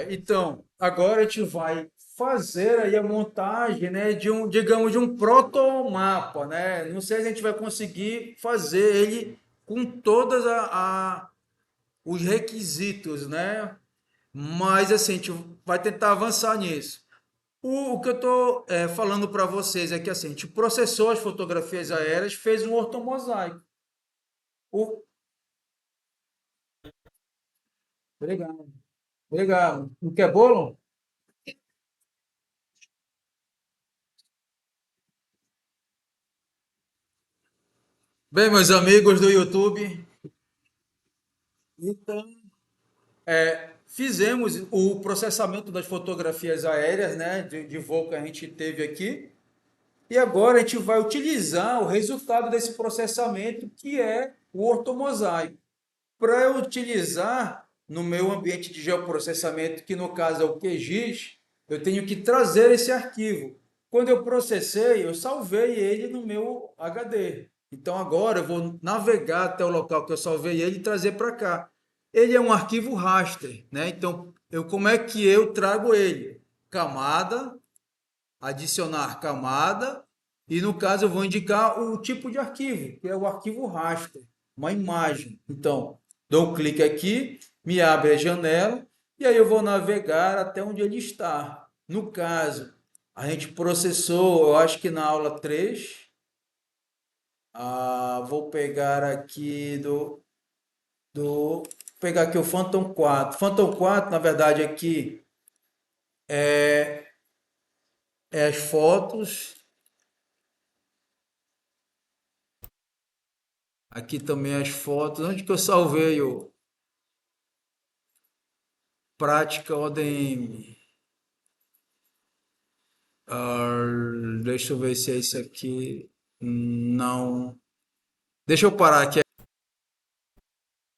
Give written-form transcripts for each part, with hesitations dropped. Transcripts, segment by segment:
Então, agora a gente vai fazer aí a montagem, né, de um, digamos, de um protomapa, né? Não sei se a gente vai conseguir fazer ele com todas os requisitos, né? Mas assim, a gente vai tentar avançar nisso. O que eu estou falando para vocês é que assim, a gente processou as fotografias aéreas, fez um ortomosaico. O... Legal, legal. Não quer bolo? Bem, meus amigos do YouTube, então fizemos o processamento das fotografias aéreas, né, de voo que a gente teve aqui, e agora a gente vai utilizar o resultado desse processamento, que é o ortomosaico. Para eu utilizar no meu ambiente de geoprocessamento, que no caso é o QGIS, eu tenho que trazer esse arquivo. Quando eu processei, eu salvei ele no meu HD. Então agora eu vou navegar até o local que eu salvei ele e trazer para cá. Ele é um arquivo raster, né? Então, como é que eu trago ele? Camada, adicionar camada, e no caso eu vou indicar o tipo de arquivo, que é o arquivo raster, uma imagem. Então, dou um clique aqui, me abre a janela, e aí eu vou navegar até onde ele está. No caso, a gente processou, eu acho que na aula 3, vou pegar aqui do pegar aqui o Phantom 4. Phantom 4, na verdade, aqui é as fotos. Aqui também as fotos. Onde que eu salvei o prática ODM? Deixa eu ver se é isso aqui. Não. Deixa eu parar aqui.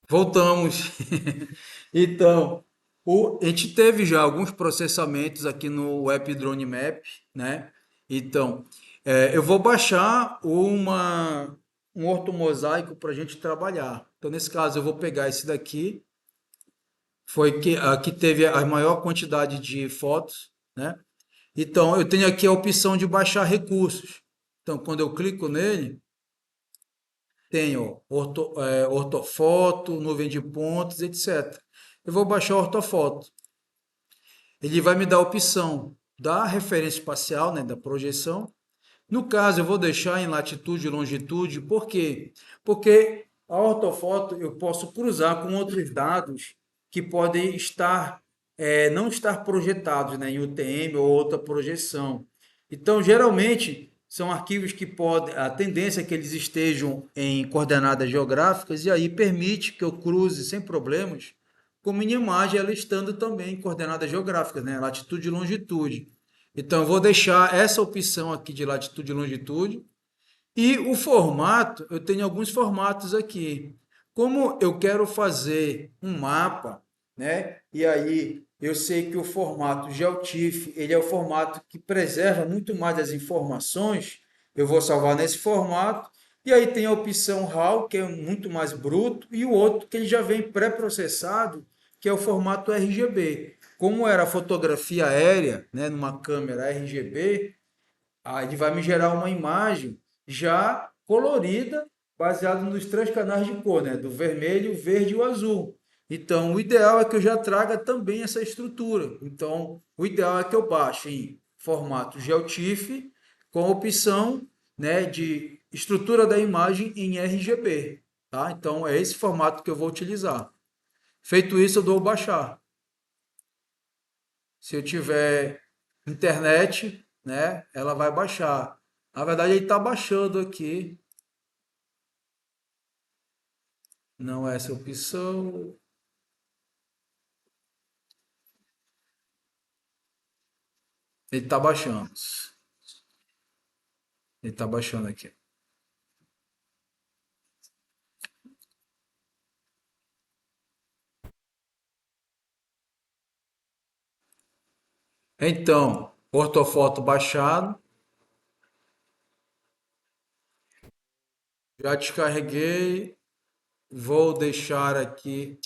Voltamos. Então, a gente teve já alguns processamentos aqui no App Drone Map, né? Então, eu vou baixar um ortomosaico para a gente trabalhar. Então, nesse caso, eu vou pegar esse daqui. Foi que aqui teve a maior quantidade de fotos, né? Então, eu tenho aqui a opção de baixar recursos. Então, quando eu clico nele, tenho ortofoto, nuvem de pontos, etc. Eu vou baixar a ortofoto. Ele vai me dar a opção da referência espacial, né, da projeção. No caso, eu vou deixar em latitude e longitude, por quê? Porque a ortofoto eu posso cruzar com outros dados que podem não estar projetados, né, em UTM ou outra projeção. Então, geralmente, são arquivos que podem, a tendência é que eles estejam em coordenadas geográficas, e aí permite que eu cruze sem problemas com minha imagem, ela estando também em coordenadas geográficas, né, latitude e longitude. Então, eu vou deixar essa opção aqui de latitude e longitude. E o formato, eu tenho alguns formatos aqui. Como eu quero fazer um mapa, né? E aí eu sei que o formato GeoTIFF, ele é o formato que preserva muito mais as informações. Eu vou salvar nesse formato. E aí tem a opção RAW, que é muito mais bruto, e o outro que ele já vem pré-processado, que é o formato RGB. Como era fotografia aérea, né, numa câmera RGB, aí ele vai me gerar uma imagem já colorida, baseada nos três canais de cor, né? Do vermelho, verde e o azul. Então, o ideal é que eu já traga também essa estrutura. Então, o ideal é que eu baixe em formato GeoTIFF com a opção, né, de estrutura da imagem em RGB, tá? Então, é esse formato que eu vou utilizar. Feito isso, eu dou baixar. Se eu tiver internet, né, ela vai baixar. Na verdade, ele está baixando aqui. Não é essa opção. Ele está baixando. Ele está baixando aqui. Então, ortofoto baixado. Já descarreguei. Vou deixar aqui.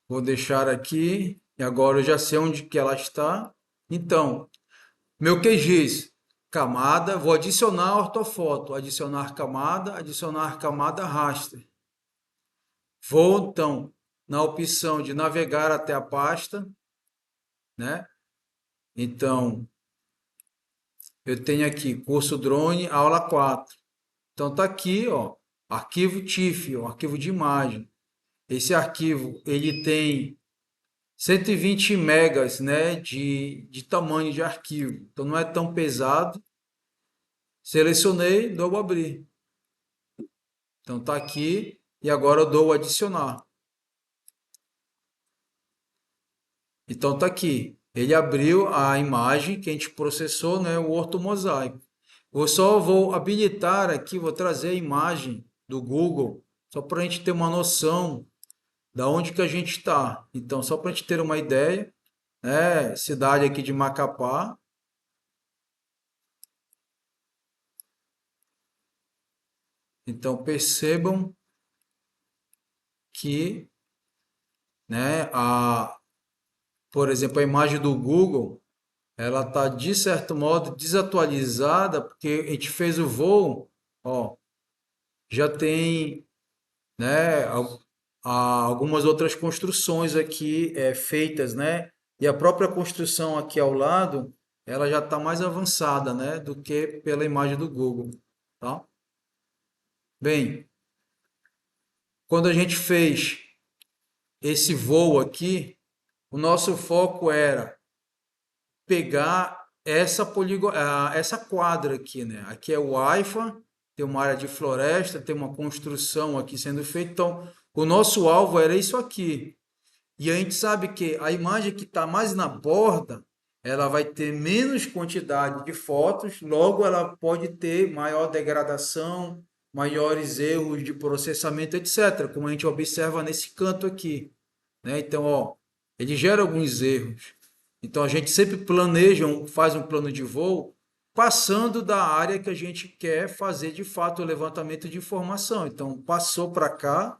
Vou deixar aqui, e agora eu já sei onde que ela está. Então, meu QGIS, camada, vou adicionar ortofoto, adicionar camada raster. Vou, então, na opção de navegar até a pasta, né? Então, eu tenho aqui curso drone, aula 4. Então, tá aqui, ó, arquivo TIFF, ó, arquivo de imagem. Esse arquivo, ele tem 120 megas, né, de tamanho de arquivo. Então, não é tão pesado. Selecionei, dou abrir. Então, tá aqui e agora eu dou adicionar. Então, tá aqui. Ele abriu a imagem que a gente processou, né, o ortomosaico. Eu só vou habilitar aqui, vou trazer a imagem do Google, só para a gente ter uma noção da onde que a gente está. Então, só para a gente ter uma ideia, né, cidade aqui de Macapá. Então, percebam que, né, por exemplo, a imagem do Google, ela está, de certo modo, desatualizada, porque a gente fez o voo, ó, já tem, né, algumas outras construções aqui feitas, né? E a própria construção aqui ao lado, ela já está mais avançada, né, do que pela imagem do Google, tá? Bem, quando a gente fez esse voo aqui, o nosso foco era pegar essa quadra aqui, né? Aqui é o AIFA, tem uma área de floresta, tem uma construção aqui sendo feita. Então, o nosso alvo era isso aqui. E a gente sabe que a imagem que está mais na borda, ela vai ter menos quantidade de fotos, logo ela pode ter maior degradação, maiores erros de processamento, etc., como a gente observa nesse canto aqui, né? Então, ó, ele gera alguns erros. Então, a gente sempre faz um plano de voo passando da área que a gente quer fazer de fato o levantamento de informação. Então, passou para cá,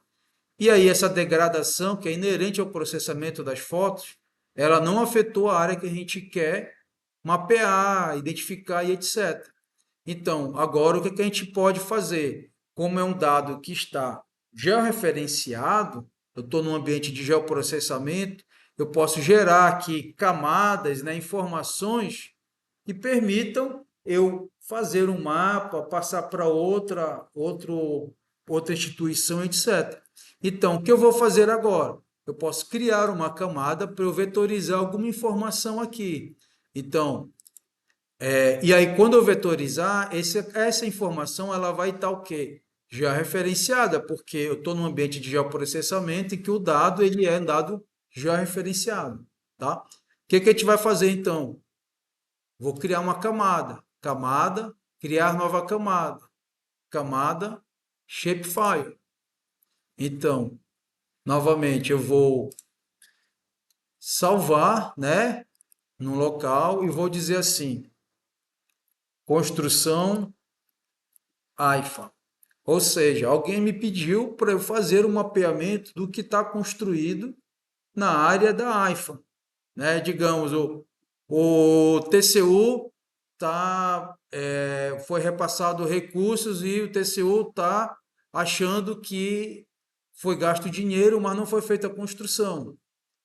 e aí essa degradação que é inerente ao processamento das fotos, ela não afetou a área que a gente quer mapear, identificar e etc. Então, agora o que a gente pode fazer? Como é um dado que está georreferenciado, eu estou num ambiente de geoprocessamento, eu posso gerar aqui camadas, né, informações que permitam eu fazer um mapa, passar para outra instituição, etc. Então, o que eu vou fazer agora? Eu posso criar uma camada para eu vetorizar alguma informação aqui. Então, e aí, quando eu vetorizar, essa informação ela vai estar o quê? Já referenciada, porque eu estou num ambiente de geoprocessamento em que o dado ele é um dado já referenciado, tá? O que a gente vai fazer então? Vou criar uma camada, criar nova camada, shapefile. Então, novamente, eu vou salvar, né, no local e vou dizer assim, construção AIFA. Ou seja, alguém me pediu para eu fazer um mapeamento do que está construído na área da AIFA, né? Digamos, o TCU foi repassado recursos e o TCU está achando que foi gasto dinheiro, mas não foi feita a construção,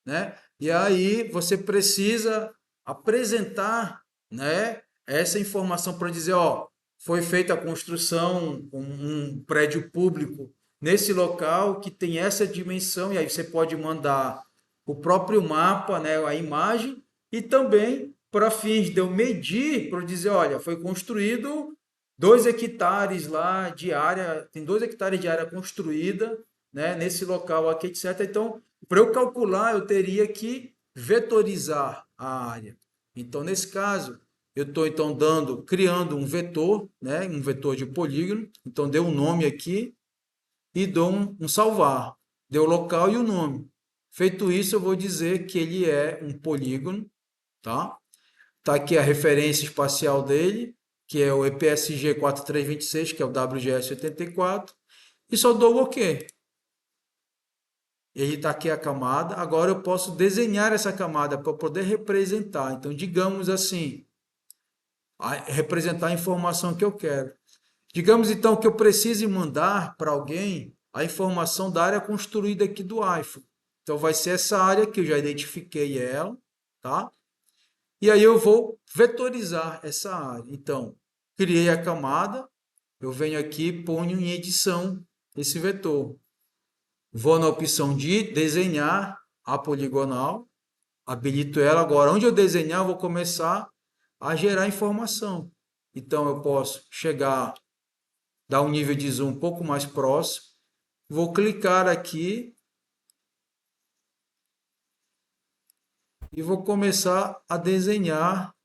né? E aí você precisa apresentar, né, essa informação para dizer, ó, foi feita a construção, um prédio público nesse local que tem essa dimensão, e aí você pode mandar o próprio mapa, né, a imagem, e também para fins de eu medir, para dizer, olha, foi construído 2 hectares lá de área, tem 2 hectares de área construída, né, nesse local aqui, etc. Então, para eu calcular, eu teria que vetorizar a área. Então, nesse caso, eu estou então criando um vetor, né, um vetor de polígono. Então, deu um nome aqui e dou um salvar. Deu o local e o nome. Feito isso, eu vou dizer que ele é um polígono, tá? Tá aqui a referência espacial dele, que é o EPSG 4326, que é o WGS 84, e só dou o OK. Ele está aqui a camada, agora eu posso desenhar essa camada para poder representar. Então, digamos assim, representar a informação que eu quero. Digamos então que eu precise mandar para alguém a informação da área construída aqui do iPhone. Então vai ser essa área que eu já identifiquei ela, tá? E aí eu vou vetorizar essa área. Então, criei a camada, eu venho aqui e ponho em edição esse vetor. Vou na opção de desenhar a poligonal, habilito ela. Agora, onde eu desenhar, eu vou começar a gerar informação. Então, eu posso chegar, dar um nível de zoom um pouco mais próximo, vou clicar aqui e vou começar a desenhar,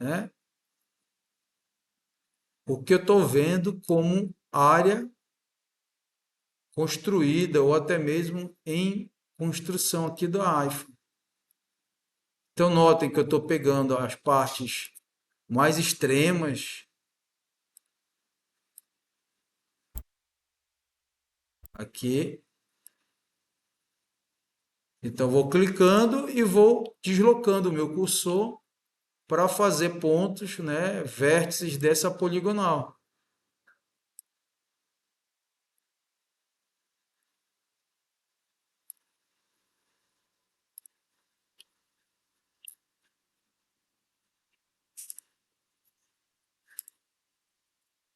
né, o que eu estou vendo como área construída ou até mesmo em construção aqui do iPhone. Então, notem que eu estou pegando as partes mais extremas aqui. Então, vou clicando e vou deslocando o meu cursor para fazer pontos, né, vértices dessa poligonal.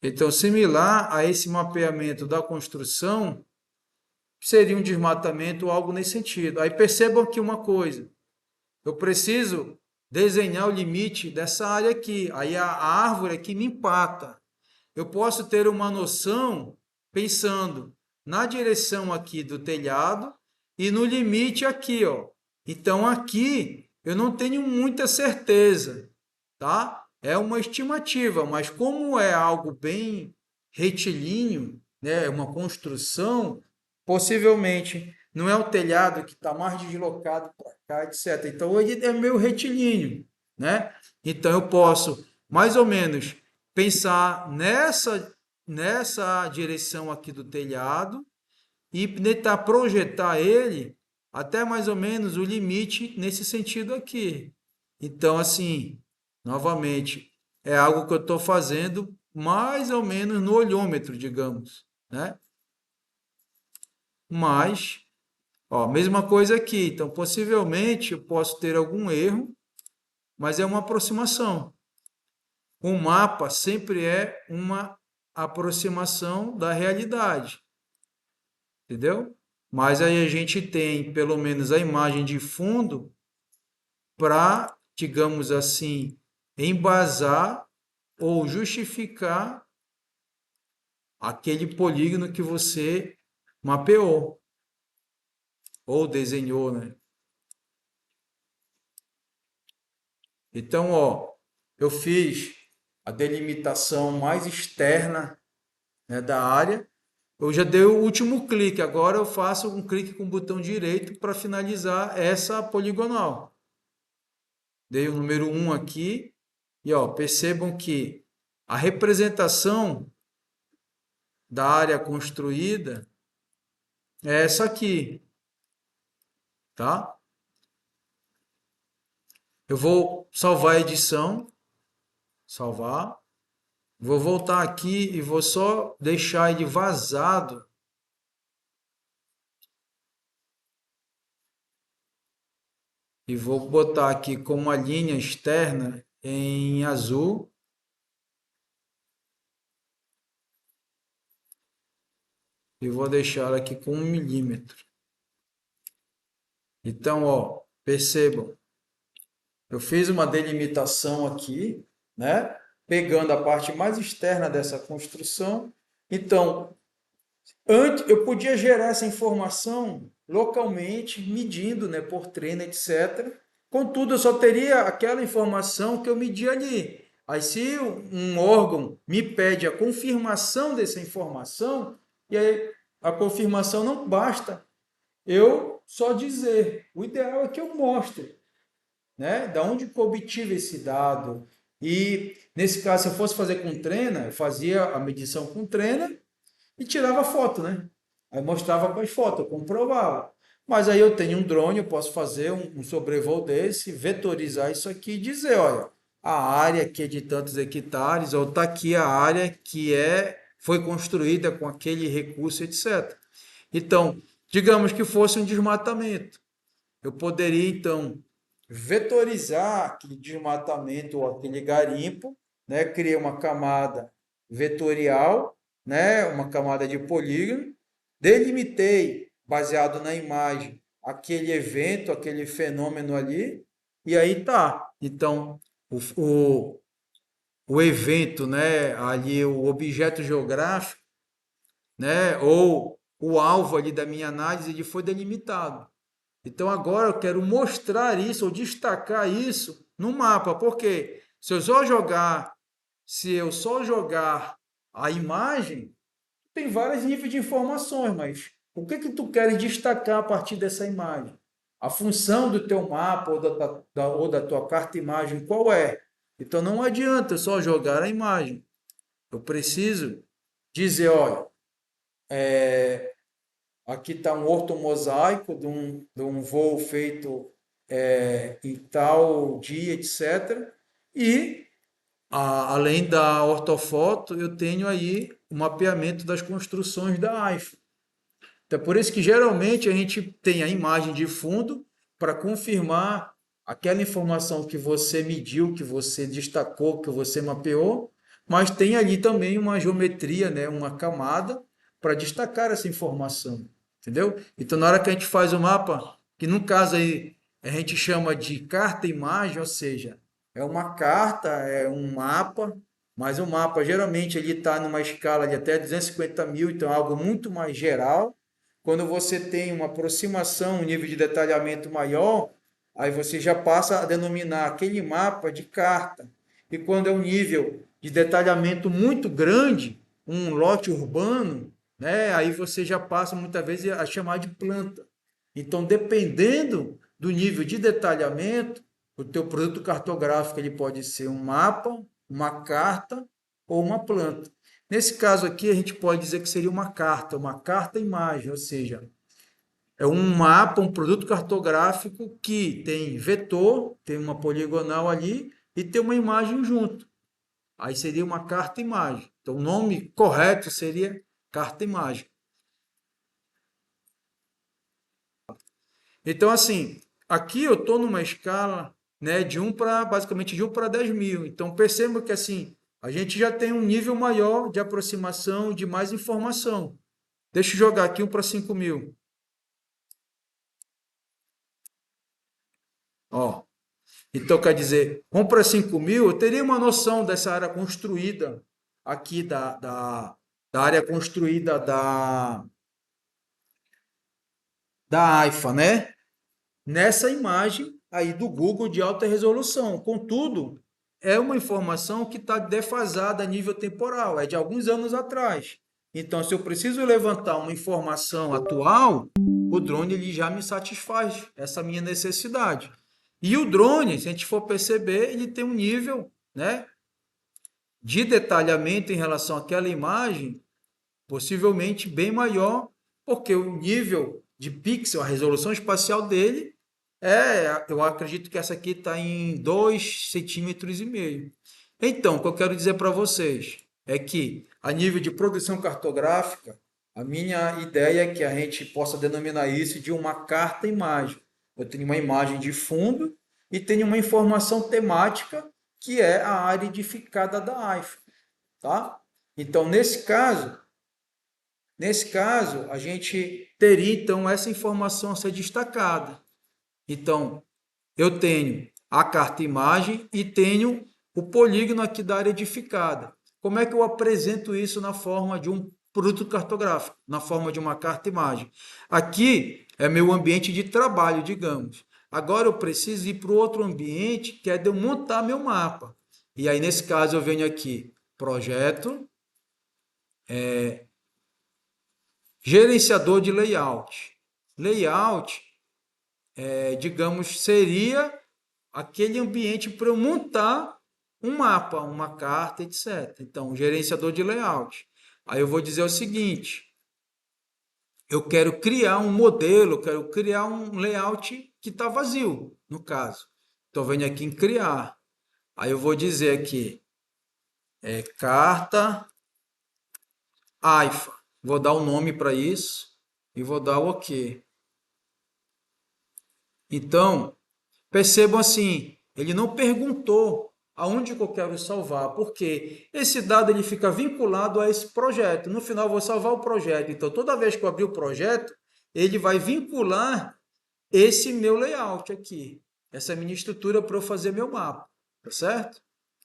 Então, similar a esse mapeamento da construção, seria um desmatamento ou algo nesse sentido. Aí percebam aqui uma coisa, eu preciso desenhar o limite dessa área aqui, aí a árvore aqui me empata. Eu posso ter uma noção pensando na direção aqui do telhado e no limite aqui, ó. Então aqui eu não tenho muita certeza, tá? É uma estimativa, mas como é algo bem retilíneo, né, uma construção, possivelmente não é o telhado que está mais deslocado para cá, etc. Então ele é meio retilíneo, né? Então eu posso mais ou menos pensar nessa direção aqui do telhado e tentar projetar ele até mais ou menos o limite nesse sentido aqui. Então, assim, novamente, é algo que eu estou fazendo mais ou menos no olhômetro, digamos, né? Mas, ó, mesma coisa aqui. Então, possivelmente eu posso ter algum erro, mas é uma aproximação. O mapa sempre é uma aproximação da realidade, entendeu? Mas aí a gente tem pelo menos a imagem de fundo para, digamos assim, embasar ou justificar aquele polígono que você mapeou ou desenhou, né? Então, ó, eu fiz a delimitação mais externa, né, da área. Eu já dei o último clique, agora eu faço um clique com o botão direito para finalizar essa poligonal. Dei o número 1 aqui e ó, percebam que a representação da área construída é essa aqui, tá? Eu vou salvar a edição, salvar. Vou voltar aqui e vou só deixar ele vazado. E vou botar aqui com uma linha externa em azul. E vou deixar aqui com 1 milímetro. Então, ó, percebam, eu fiz uma delimitação aqui, né? Pegando a parte mais externa dessa construção. Então, antes eu podia gerar essa informação localmente, medindo, né, por treino, etc. Contudo, eu só teria aquela informação que eu medi ali. Aí, se um órgão me pede a confirmação dessa informação, e aí a confirmação não basta eu só dizer. O ideal é que eu mostre, né? Da onde que eu obtive esse dado. E nesse caso, se eu fosse fazer com treina, eu fazia a medição com treina e tirava foto, né? Aí mostrava com as fotos, eu comprovava. Mas aí eu tenho um drone, eu posso fazer um sobrevoo desse, vetorizar isso aqui e dizer, olha, a área aqui é de tantos hectares, ou está aqui a área que foi construída com aquele recurso, etc. Então, digamos que fosse um desmatamento. Eu poderia, então, vetorizar aquele desmatamento ou aquele garimpo, né? Criei uma camada vetorial, né? Uma camada de polígono, delimitei, baseado na imagem, aquele evento, aquele fenômeno ali, e aí tá. Então, o, o, o evento, né? Ali, o objeto geográfico, né? Ou o alvo ali da minha análise, ele foi delimitado. Então agora eu quero mostrar isso ou destacar isso no mapa, porque se eu só jogar a imagem, tem vários níveis de informações, mas o que que tu queres destacar a partir dessa imagem? A função do teu mapa ou da tua carta imagem qual é? Então não adianta eu só jogar a imagem. Eu preciso dizer, olha, aqui está um ortomosaico de um voo feito em tal dia, etc. E, além da ortofoto, eu tenho aí o mapeamento das construções da AIFA. Então, por isso que geralmente a gente tem a imagem de fundo para confirmar aquela informação que você mediu, que você destacou, que você mapeou, mas tem ali também uma geometria, né, uma camada para destacar essa informação, entendeu? Então, na hora que a gente faz o mapa, que no caso aí a gente chama de carta-imagem, ou seja, é uma carta, é um mapa, mas o mapa geralmente ele está numa escala de até 250 mil, então é algo muito mais geral. Quando você tem uma aproximação, um nível de detalhamento maior, aí você já passa a denominar aquele mapa de carta. E quando é um nível de detalhamento muito grande, um lote urbano, né, aí você já passa muitas vezes a chamar de planta. Então, dependendo do nível de detalhamento, o teu produto cartográfico ele pode ser um mapa, uma carta ou uma planta. Nesse caso aqui, a gente pode dizer que seria uma carta-imagem, ou seja, é um mapa, um produto cartográfico que tem vetor, tem uma poligonal ali e tem uma imagem junto. Aí seria uma carta-imagem. Então, o nome correto seria carta-imagem. Então, assim, aqui eu estou numa escala, né, de um para, basicamente, de 1 para 10 mil. Então, perceba que, assim, a gente já tem um nível maior de aproximação, de mais informação. Deixa eu jogar aqui 1 para 5 mil. Ó, então, quer dizer, 1 para 5 mil, eu teria uma noção dessa área construída aqui, da área construída da AIFA, né? Nessa imagem aí do Google de alta resolução. Contudo, é uma informação que está defasada a nível temporal, é de alguns anos atrás. Então, se eu preciso levantar uma informação atual, o drone ele já me satisfaz essa minha necessidade. E o drone, se a gente for perceber, ele tem um nível, né, de detalhamento em relação àquela imagem, possivelmente bem maior, porque o nível de pixel, a resolução espacial dele, eu acredito que essa aqui está em 2,5 centímetros. Então, o que eu quero dizer para vocês é que, a nível de produção cartográfica, a minha ideia é que a gente possa denominar isso de uma carta-imagem. Eu tenho uma imagem de fundo e tenho uma informação temática, que é a área edificada da AIFA, tá? Então, nesse caso, a gente teria então essa informação a ser destacada. Então, eu tenho a carta imagem e tenho o polígono aqui da área edificada. Como é que eu apresento isso na forma de um produto cartográfico, na forma de uma carta imagem? Aqui é meu ambiente de trabalho, digamos. Agora eu preciso ir para o outro ambiente, que é de eu montar meu mapa. E aí, nesse caso, eu venho aqui, projeto, gerenciador de layout. Layout, digamos, seria aquele ambiente para eu montar um mapa, uma carta, etc. Então, gerenciador de layout. Aí eu vou dizer o seguinte: eu quero criar um modelo, eu quero criar um layout que está vazio, no caso. Estou vendo aqui em criar. Aí eu vou dizer aqui, carta AIFA. Vou dar um nome para isso e vou dar o OK. Então, percebam assim, ele não perguntou aonde que eu quero salvar, porque esse dado ele fica vinculado a esse projeto. No final eu vou salvar o projeto. Então, toda vez que eu abrir o projeto, ele vai vincular esse meu layout aqui, essa minha estrutura para eu fazer meu mapa, tá certo?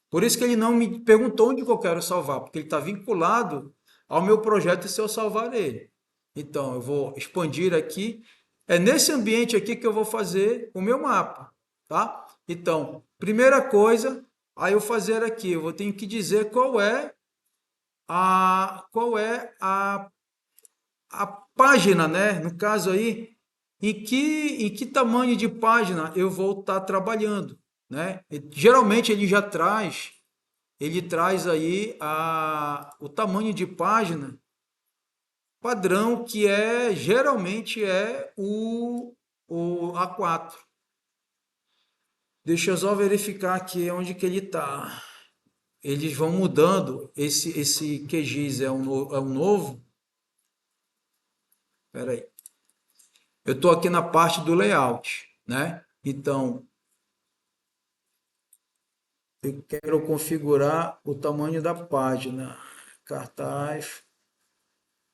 Por isso que ele não me perguntou onde que eu quero salvar, porque ele está vinculado ao meu projeto se eu salvar ele. Então, eu vou expandir aqui. É nesse ambiente aqui que eu vou fazer o meu mapa, tá? Então, primeira coisa, aí eu fazer aqui, eu vou ter que dizer qual é a página, né? No caso aí, em que tamanho de página eu vou estar trabalhando, né? Geralmente ele traz aí o tamanho de página padrão que geralmente é o A4. Deixa eu só verificar aqui onde que ele está. Eles vão mudando. Esse QGIS é um novo. Espera aí. Eu estou aqui na parte do layout, né? Então, eu quero configurar o tamanho da página. Cartaz.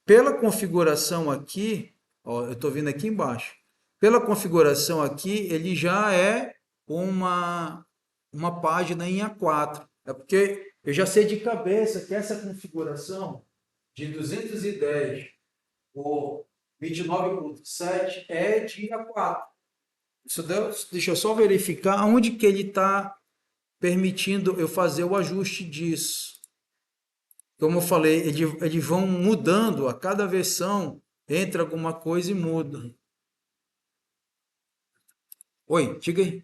Pela configuração aqui, ó, eu estou vindo aqui embaixo. Pela configuração aqui, ele já é uma página em A4. É porque eu já sei de cabeça que essa configuração de 210 por 29.7 é de A4. Deixa eu só verificar onde que ele está permitindo eu fazer o ajuste disso. Como eu falei, eles vão mudando a cada versão, entra alguma coisa e muda. Oi, diga aí.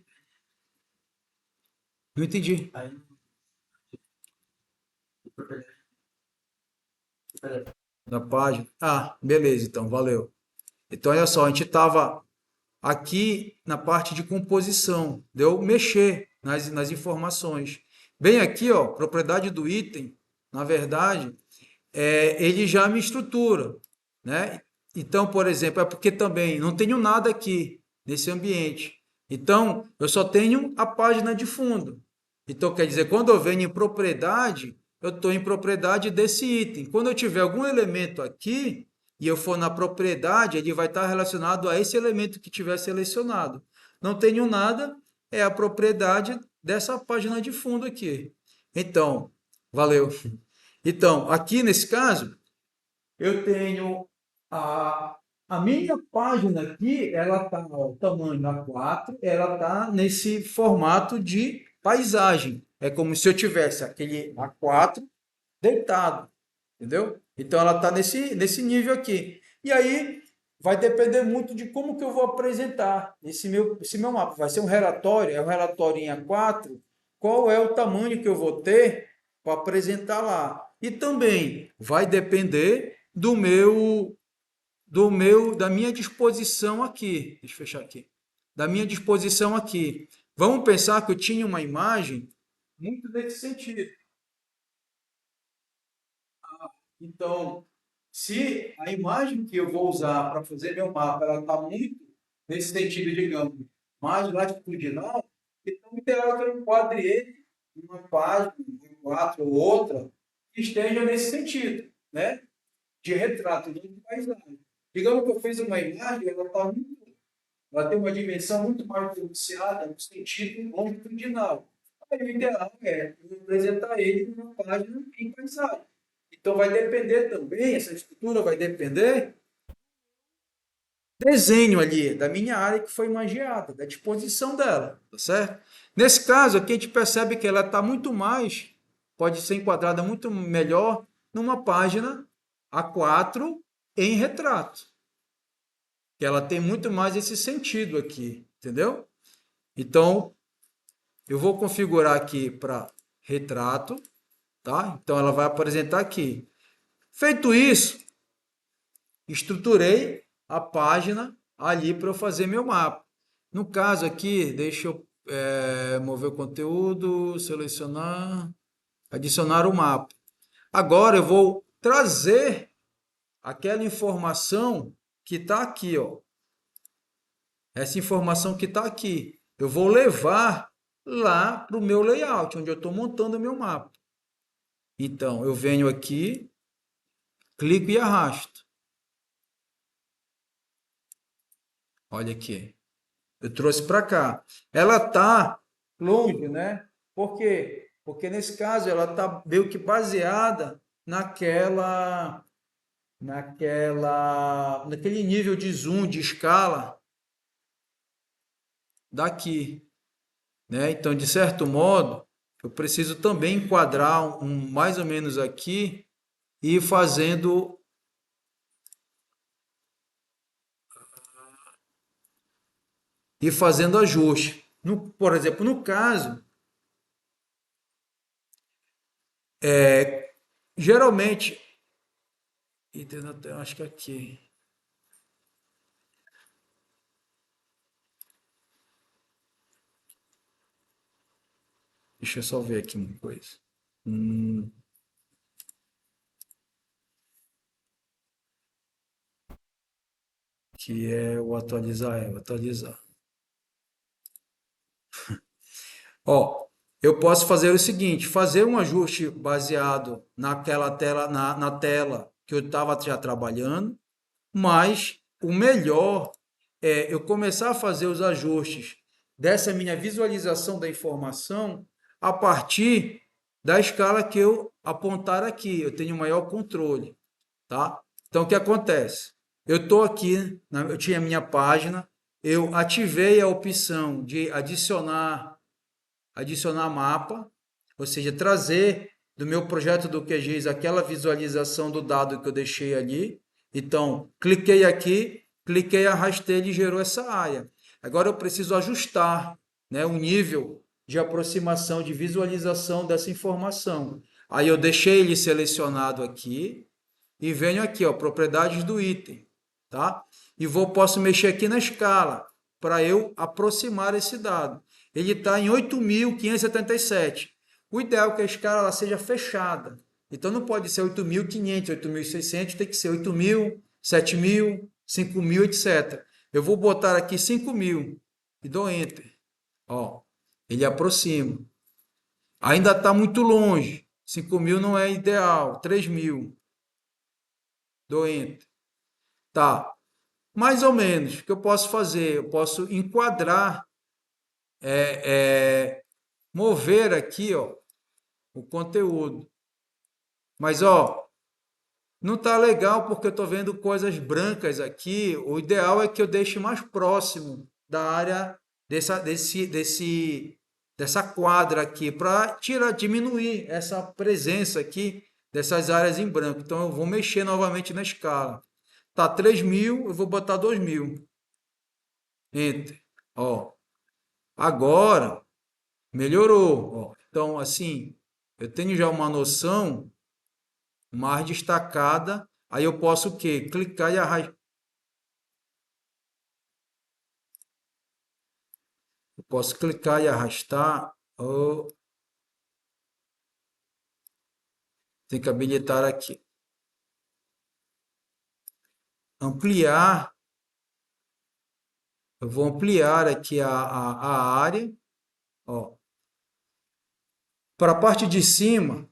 Não entendi. Da página. Ah, beleza, então, valeu. Então, olha só, a gente estava aqui na parte de composição, deu mexer nas informações. Bem aqui, ó, propriedade do item, na verdade, ele já me estrutura, né? Então, por exemplo, é porque também não tenho nada aqui nesse ambiente. Então, eu só tenho a página de fundo. Então, quer dizer, quando eu venho em propriedade, eu estou em propriedade desse item. Quando eu tiver algum elemento aqui e eu for na propriedade, ele vai estar relacionado a esse elemento que tiver selecionado. Não tenho nada, é a propriedade dessa página de fundo aqui. Então, valeu. Então, aqui nesse caso, eu tenho a minha página aqui, ela está o tamanho A4, ela está nesse formato de paisagem. É como se eu tivesse aquele A4 deitado, entendeu? Então ela está nesse nível aqui. E aí vai depender muito de como que eu vou apresentar esse meu mapa. Vai ser um relatório, é um relatório em A4, qual é o tamanho que eu vou ter para apresentar lá. E também vai depender da minha disposição aqui. Deixa eu fechar aqui. Da minha disposição aqui. Vamos pensar que eu tinha uma imagem muito nesse sentido. Então, se a imagem que eu vou usar para fazer meu mapa, ela está muito nesse sentido, digamos, mais latitudinal, então o ideal é que eu enquadre ele numa página, em quatro ou outra, que esteja nesse sentido, né? De retrato, de paisagem. Digamos que eu fiz uma imagem, ela tem uma dimensão muito mais pronunciada no sentido longitudinal. Aí o ideal é eu apresentar ele numa página em paisagem. Então vai depender também, essa estrutura vai depender do desenho ali, da minha área que foi imagiada, da disposição dela, tá certo? Nesse caso aqui a gente percebe que ela está muito mais, pode ser enquadrada muito melhor numa página A4 em retrato, que ela tem muito mais esse sentido aqui, entendeu? Então eu vou configurar aqui para retrato, tá? Então ela vai apresentar aqui. Feito isso, estruturei a página ali para eu fazer meu mapa. No caso aqui, deixa eu mover o conteúdo, selecionar, adicionar o mapa. Agora eu vou trazer aquela informação que está aqui, ó. Essa informação que está aqui, eu vou levar lá para o meu layout, onde eu estou montando o meu mapa. Então, eu venho aqui, clico e arrasto. Olha aqui. Eu trouxe para cá. Ela está longe, né? Por quê? Porque nesse caso ela está meio que baseada naquele nível de zoom, de escala daqui, né? Então, de certo modo, eu preciso também enquadrar mais ou menos aqui e fazendo ajuste. Por exemplo, no caso, geralmente, acho que aqui, deixa eu só ver aqui uma coisa. Hum, que é o atualizar. Ó, eu posso fazer o seguinte, fazer um ajuste baseado naquela tela, na tela que eu estava já trabalhando, mas o melhor é eu começar a fazer os ajustes dessa minha visualização da informação a partir da escala que eu apontar aqui. Eu tenho maior controle, tá? Então, o que acontece? Eu estou aqui, eu tinha a minha página, eu ativei a opção de adicionar mapa, ou seja, trazer do meu projeto do QGIS aquela visualização do dado que eu deixei ali. Então, cliquei, arrastei, ele gerou essa área. Agora eu preciso ajustar, né, o nível de aproximação, de visualização dessa informação. Aí eu deixei ele selecionado aqui e venho aqui, ó, propriedades do item, tá? E posso mexer aqui na escala para eu aproximar esse dado. Ele está em 8.577. O ideal é que a escala ela seja fechada. Então não pode ser 8.500, 8.600, tem que ser 8.000, 7.000, 5.000, etc. Eu vou botar aqui 5.000 e dou Enter. Ó, ele aproxima. Ainda está muito longe. 5.000 não é ideal. 3.000. Dou Enter. Tá. Mais ou menos. O que eu posso fazer? Eu posso enquadrar, mover aqui, ó, o conteúdo. Mas, ó, não tá legal porque eu estou vendo coisas brancas aqui. O ideal é que eu deixe mais próximo da área dessa quadra aqui para diminuir essa presença aqui dessas áreas em branco. Então eu vou mexer novamente na escala. Tá 3.000, eu vou botar 2.000. Enter. Ó, agora melhorou. Ó. Então, assim, eu tenho já uma noção mais destacada. Aí eu posso o quê? Clicar e arrastar. Eu posso clicar e arrastar. Oh, tem que habilitar aqui. Ampliar. Eu vou ampliar aqui a área. Ó. Para a parte de cima,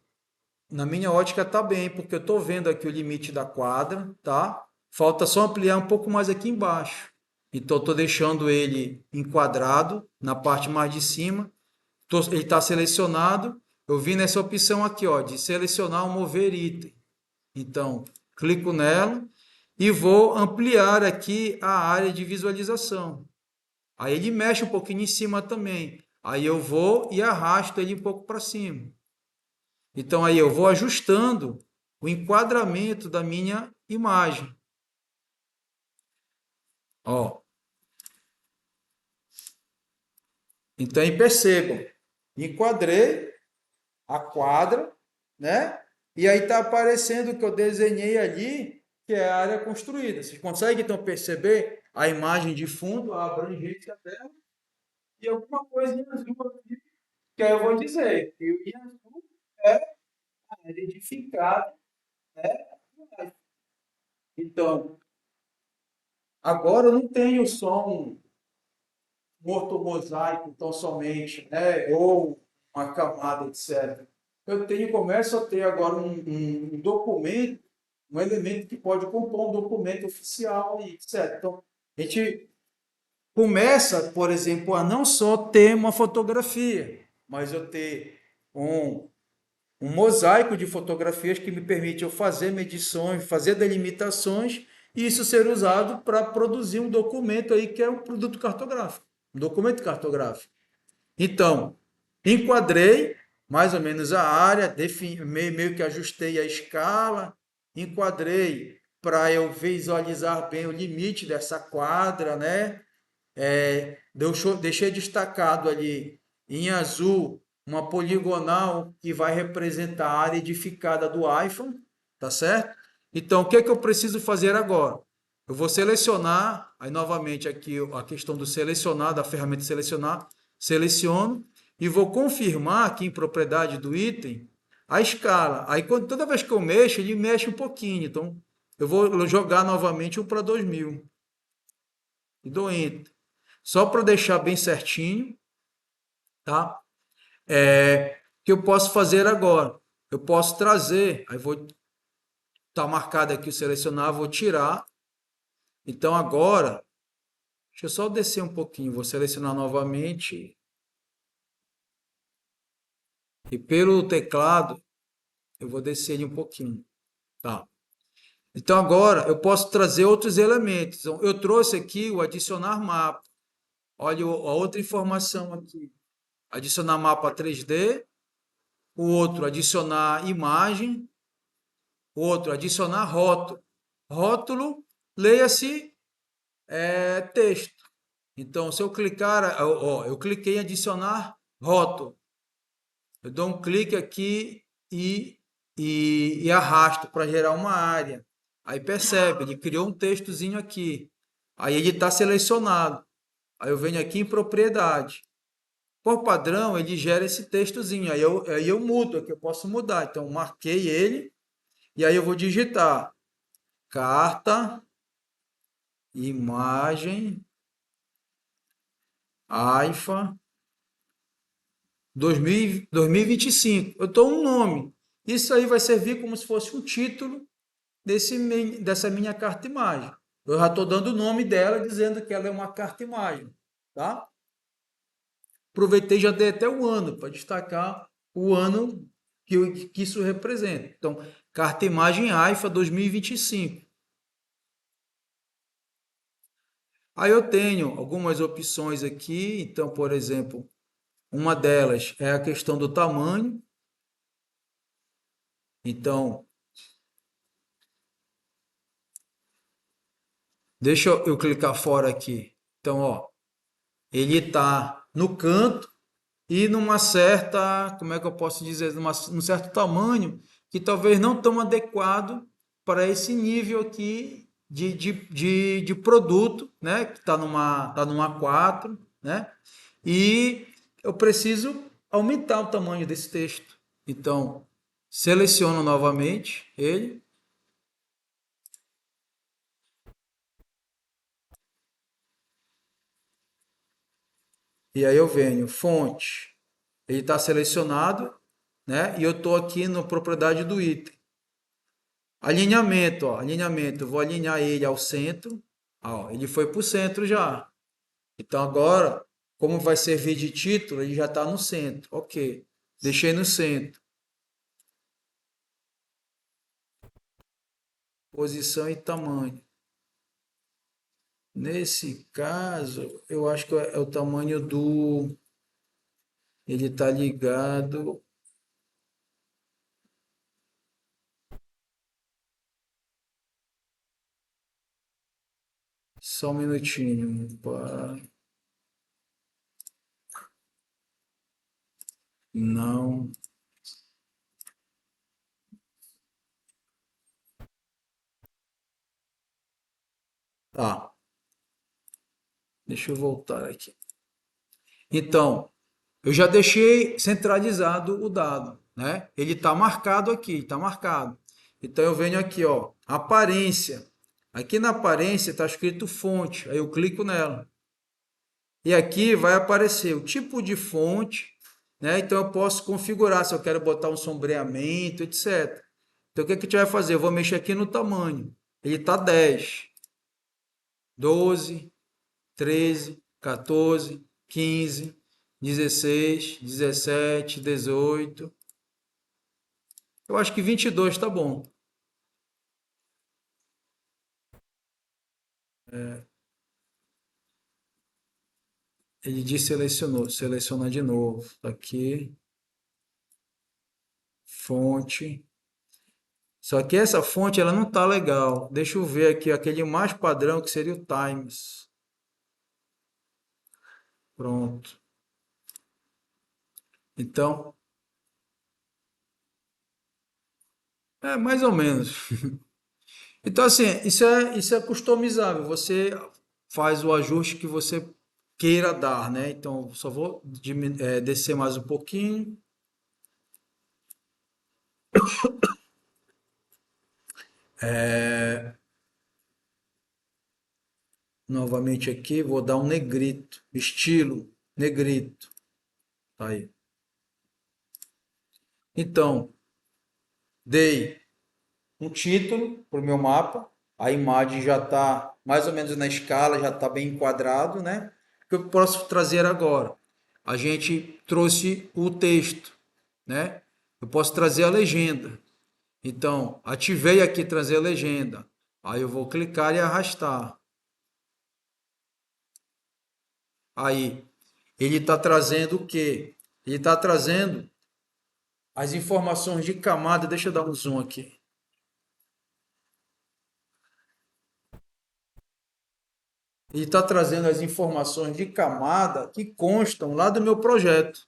na minha ótica está bem, porque eu estou vendo aqui o limite da quadra, tá? Falta só ampliar um pouco mais aqui embaixo. Então, estou deixando ele enquadrado na parte mais de cima. Ele está selecionado. Eu vim nessa opção aqui, ó, de selecionar ou mover item. Então, clico nela e vou ampliar aqui a área de visualização. Aí ele mexe um pouquinho em cima também. Aí eu vou e arrasto ele um pouco para cima. Então aí eu vou ajustando o enquadramento da minha imagem. Ó. Então aí percebam, enquadrei a quadra, né? E aí está aparecendo o que eu desenhei ali que é a área construída. Vocês conseguem, então, perceber a imagem de fundo, a abrangência dela, e alguma coisa em azul aqui, que aí eu vou dizer que o em azul é a área edificada, né? Então, agora eu não tenho só um ortomosaico tão somente, né? Ou uma camada, etc. Eu tenho, começo a ter agora um documento, um elemento que pode compor um documento oficial, e etc. Então, a gente começa, por exemplo, a não só ter uma fotografia, mas eu ter um, um mosaico de fotografias que me permite eu fazer medições, fazer delimitações e isso ser usado para produzir um documento aí que é um produto cartográfico, um documento cartográfico. Então, enquadrei mais ou menos a área, meio que ajustei a escala, enquadrei para eu visualizar bem o limite dessa quadra, né? Deixei destacado ali em azul uma poligonal que vai representar a área edificada do iPhone, tá certo? Então, o que é que eu preciso fazer agora? Eu vou selecionar, aí novamente aqui a questão do selecionar, da ferramenta selecionar, seleciono e vou confirmar aqui em propriedade do item a escala. Aí toda vez que eu mexo, ele mexe um pouquinho. Então, eu vou jogar novamente um para 2000 e dou Enter. Só para deixar bem certinho, tá? O que eu posso fazer agora? Eu posso trazer, aí vou estar marcado aqui o selecionar, vou tirar. Então agora, deixa eu só descer um pouquinho, vou selecionar novamente e pelo teclado eu vou descer ele um pouquinho, tá? Então agora eu posso trazer outros elementos. Então, eu trouxe aqui o adicionar mapa. Olha a outra informação aqui. Adicionar mapa 3D, o outro adicionar imagem, o outro adicionar rótulo. Rótulo, leia-se texto. Então, se eu clicar, ó, eu cliquei em adicionar rótulo. Eu dou um clique aqui e arrasto para gerar uma área. Aí percebe, ele criou um textozinho aqui. Aí ele está selecionado. Aí eu venho aqui em propriedade. Por padrão, ele gera esse textozinho. Aí eu mudo, aqui eu posso mudar. Então, marquei ele e aí eu vou digitar carta, imagem, AIFA 2025. Eu estou um nome. Isso aí vai servir como se fosse um título dessa minha carta imagem. Eu já estou dando o nome dela, dizendo que ela é uma carta imagem. Tá? Aproveitei e já dei até o ano, para destacar o ano que isso representa. Então, carta imagem AIFA 2025. Aí eu tenho algumas opções aqui. Então, por exemplo, uma delas é a questão do tamanho. Então, deixa eu clicar fora aqui. Então, ó, ele está no canto e numa certa, como é que eu posso dizer, num certo tamanho que talvez não tão adequado para esse nível aqui de produto, né? Que tá numa A4, né? E eu preciso aumentar o tamanho desse texto. Então, seleciono novamente ele. E aí eu venho, fonte, ele está selecionado, né? E eu estou aqui na propriedade do item. Alinhamento, ó, alinhamento, vou alinhar ele ao centro. Ó, ele foi para o centro já. Então agora, como vai servir de título, ele já está no centro. Ok, deixei no centro. Posição e tamanho. Nesse caso, eu acho que é o tamanho do. Ele está ligado. Só um minutinho. Não. Tá, deixa eu voltar aqui. Então, eu já deixei centralizado o dado, né? Ele está marcado aqui, está marcado. Então eu venho aqui, ó, aparência. Aqui na aparência está escrito fonte, aí eu clico nela. E aqui vai aparecer o tipo de fonte, né? Então eu posso configurar se eu quero botar um sombreamento, etc. Então o que que a gente vai fazer? Eu vou mexer aqui no tamanho. Ele está 10, 12, 13, 14, 15, 16, 17, 18. Eu acho que 22 tá bom. Ele desselecionou. Seleciona de novo. Tá aqui, fonte. Só que essa fonte ela não tá legal. Deixa eu ver aqui aquele mais padrão que seria o Times. Pronto. Então, é mais ou menos. Então, assim, isso é customizável. Você faz o ajuste que você queira dar, né? Então, só vou descer mais um pouquinho. Novamente aqui, vou dar um negrito. Estilo, negrito. Tá aí. Então, dei um título para o meu mapa. A imagem já está mais ou menos na escala, já está bem enquadrado, né? O que eu posso trazer agora? A gente trouxe o texto, né? Eu posso trazer a legenda. Então, ativei aqui trazer a legenda. Aí eu vou clicar e arrastar. Aí, ele está trazendo o quê? Ele está trazendo as informações de camada. Deixa eu dar um zoom aqui. Ele está trazendo as informações de camada que constam lá do meu projeto.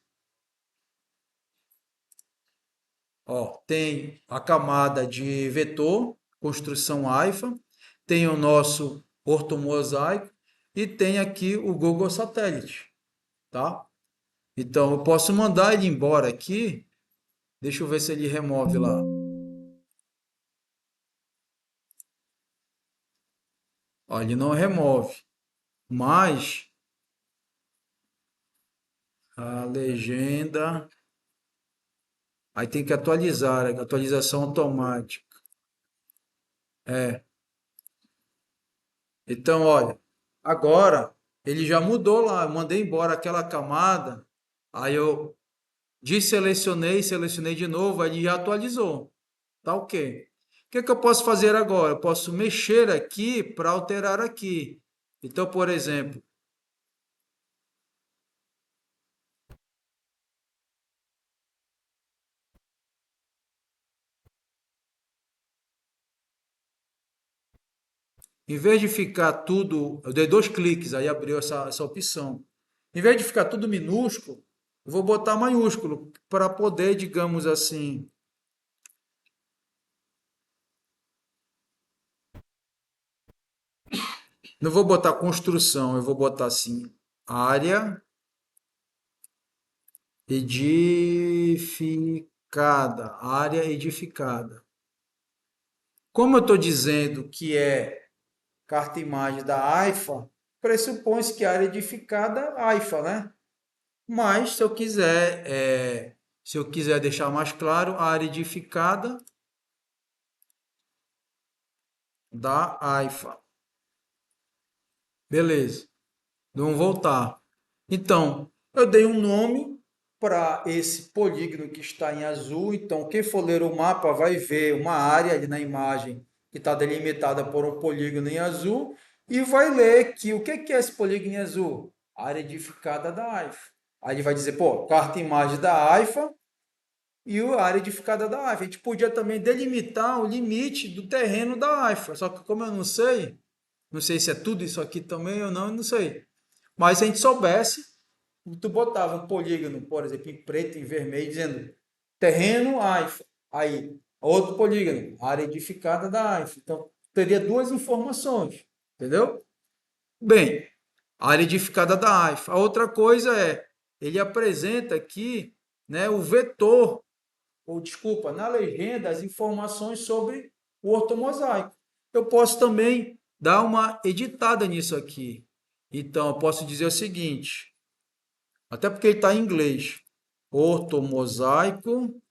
Ó, tem a camada de vetor, construção AIFA, tem o nosso ortomosaico e tem aqui o Google Satélite, tá? Então eu posso mandar ele embora aqui. Deixa eu ver se ele remove lá. Ó, ele não remove, mas a legenda aí tem que atualizar, atualização automática. É. Então, olha, agora ele já mudou lá, eu mandei embora aquela camada, aí eu desselecionei, selecionei de novo, aí ele já atualizou. Tá ok. O que que eu posso fazer agora? Eu posso mexer aqui para alterar aqui. Então, por exemplo, em vez de ficar tudo, eu dei dois cliques, aí abriu essa opção. Em vez de ficar tudo minúsculo, eu vou botar maiúsculo para poder, digamos assim, não vou botar construção, eu vou botar assim, área edificada, área edificada. Como eu estou dizendo que é carta imagem da AIFA, pressupõe-se que a área edificada é AIFA, né? Mas se eu quiser deixar mais claro, a área edificada da AIFA. Beleza. Vamos voltar. Então, eu dei um nome para esse polígono que está em azul. Então, quem for ler o mapa vai ver uma área ali na imagem que está delimitada por um polígono em azul e vai ler que o que é esse polígono em azul? Área edificada da AIFA. Aí ele vai dizer, pô, carta imagem da AIFA e a área edificada da AIFA. A gente podia também delimitar o limite do terreno da AIFA, só que como eu não sei se é tudo isso aqui também ou não, eu não sei. Mas se a gente soubesse, tu botava um polígono, por exemplo, em preto e vermelho, dizendo terreno AIFA. Aí, outro polígono, área edificada da AIFA. Então, teria duas informações. Entendeu? Bem, área edificada da AIF. A outra coisa é, ele apresenta aqui, né, o vetor, ou desculpa, na legenda, as informações sobre o ortomosaico. Eu posso também dar uma editada nisso aqui. Então, eu posso dizer o seguinte, até porque ele está em inglês. Ortomosaico,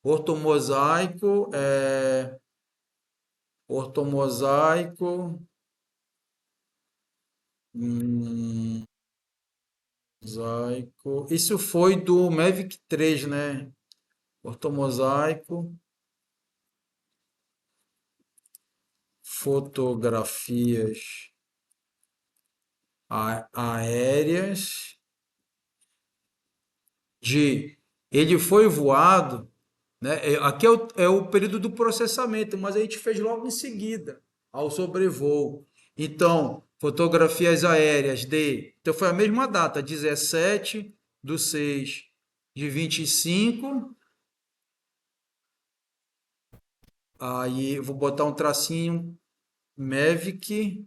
ortomosaico, ortomosaico, hum, mosaico. Isso foi do Mavic 3, né? Ortomosaico, fotografias aéreas de. Ele foi voado, né? Aqui é o período do processamento, mas a gente fez logo em seguida, ao sobrevoo. Então, fotografias aéreas de. Então, foi a mesma data, 17/6/25. Aí eu vou botar um tracinho Mavic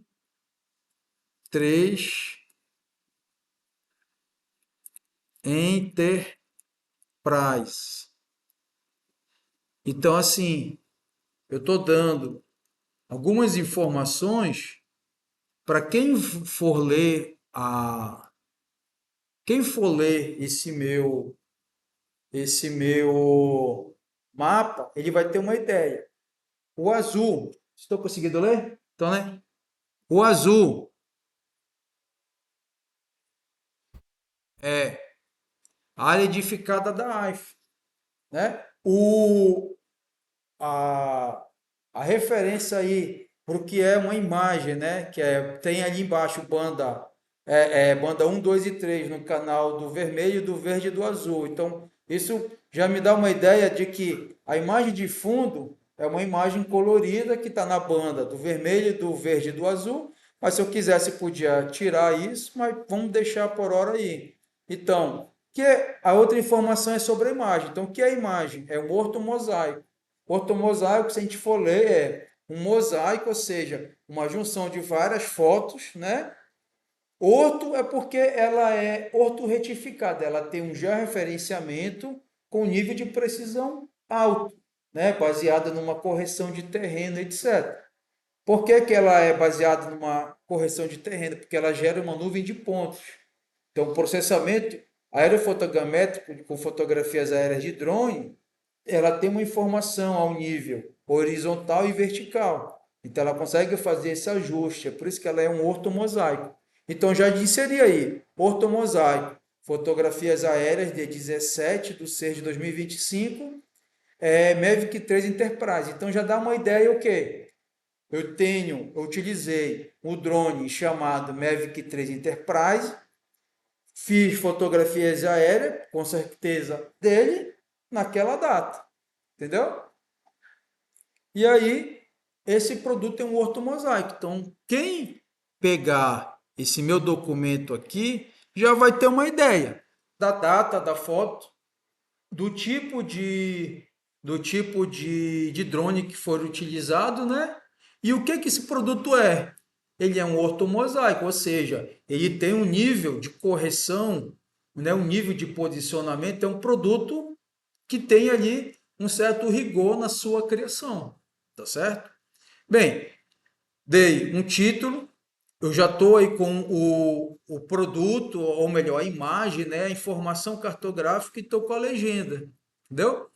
3 Enterprise. Então, assim, eu estou dando algumas informações para quem for ler esse meu mapa, ele vai ter uma ideia. O azul, estou conseguindo ler? Então, né? O azul é a área edificada da AIF, né? A, a referência aí para o que é uma imagem, né? Tem ali embaixo banda um 2 e 3 no canal do vermelho, do verde e do azul. Então, isso já me dá uma ideia de que a imagem de fundo é uma imagem colorida que está na banda do vermelho, do verde e do azul. Mas se eu quisesse, podia tirar isso, mas vamos deixar por hora aí. Então, a outra informação é sobre a imagem. Então, o que é a imagem? É um ortomosaico. Ortomosaico, se a gente for ler, é um mosaico, ou seja, uma junção de várias fotos, né? Orto é porque ela é ortorretificada, ela tem um georreferenciamento com nível de precisão alto, né? Baseada numa correção de terreno, etc. Por que que ela é baseada numa correção de terreno? Porque ela gera uma nuvem de pontos. Então, o processamento aerofotogramétrico com fotografias aéreas de drone, ela tem uma informação ao nível horizontal e vertical. Então, ela consegue fazer esse ajuste. É por isso que ela é um ortomosaico. Então, já seria aí, ortomosaico, fotografias aéreas de 17/6/2025, Mavic 3 Enterprise. Então, já dá uma ideia o quê? Eu utilizei o drone chamado Mavic 3 Enterprise, fiz fotografias aéreas, com certeza, dele naquela data. Entendeu? E aí, esse produto é um ortomosaico. Então, quem pegar esse meu documento aqui já vai ter uma ideia da data da foto, do tipo de drone que for utilizado, né? E o que que esse produto é? Ele é um ortomosaico, ou seja, ele tem um nível de correção, né? Um nível de posicionamento, é um produto que tem ali um certo rigor na sua criação, tá certo? Bem, dei um título, eu já estou aí com o produto, ou melhor, a imagem, né, a informação cartográfica e estou com a legenda, entendeu? O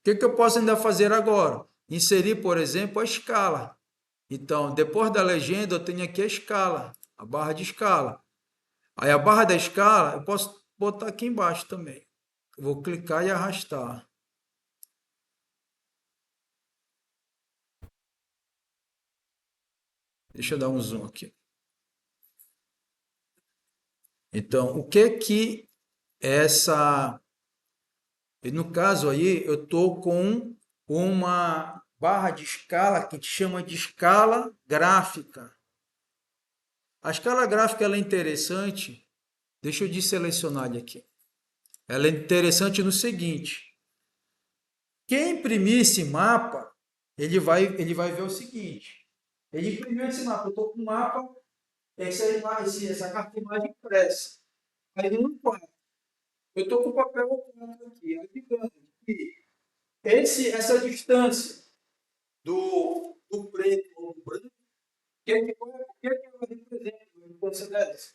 que que eu posso ainda fazer agora? Inserir, por exemplo, a escala. Então, depois da legenda, eu tenho aqui a escala, a barra de escala. Aí a barra da escala, eu posso botar aqui embaixo também. Eu vou clicar e arrastar. Deixa eu dar um zoom aqui. Então, o que que essa. No caso aí, eu estou com uma barra de escala que te chama de escala gráfica. A escala gráfica ela é interessante. Deixa eu desselecionar ele aqui. Ela é interessante no seguinte: quem imprimir esse mapa, ele vai ver o seguinte. Ele imprimiu esse mapa. Eu estou com o mapa, essa carta de imagem impressa. Aí no quadro, eu estou com o papel quadro aqui. Aí digamos que essa distância do preto ao branco, o que ela representa? A distância dessa?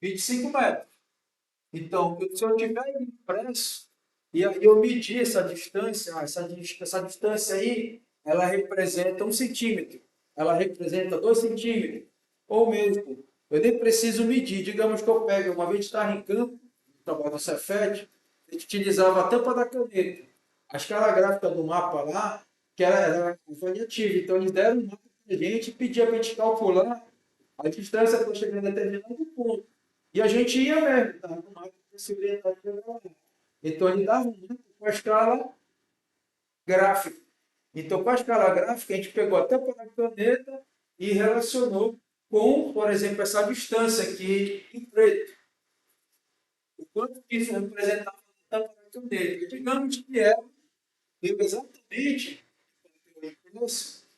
25 metros. Então, se eu tiver impresso, e aí eu medir essa distância, essa distância aí, ela representa 1 centímetro, ela representa 2 centímetros, ou mesmo, eu nem preciso medir, digamos que eu pego, uma vez estava em campo, trabalho no Cefet, a gente utilizava a tampa da caneta, a escala gráfica do mapa lá, que era avaliativa, então eles deram um mapa para a gente e pediam para a gente calcular a distância para chegar a determinado ponto. E a gente ia mesmo, tá? No mapa de possibilidade de levar. Então ele dava um mapa com a escala gráfica. Então, com a escala gráfica, a gente pegou a tampa da caneta e relacionou com, por exemplo, essa distância aqui em preto. O quanto que isso representava na tampa da caneta. Digamos que era exatamente isso,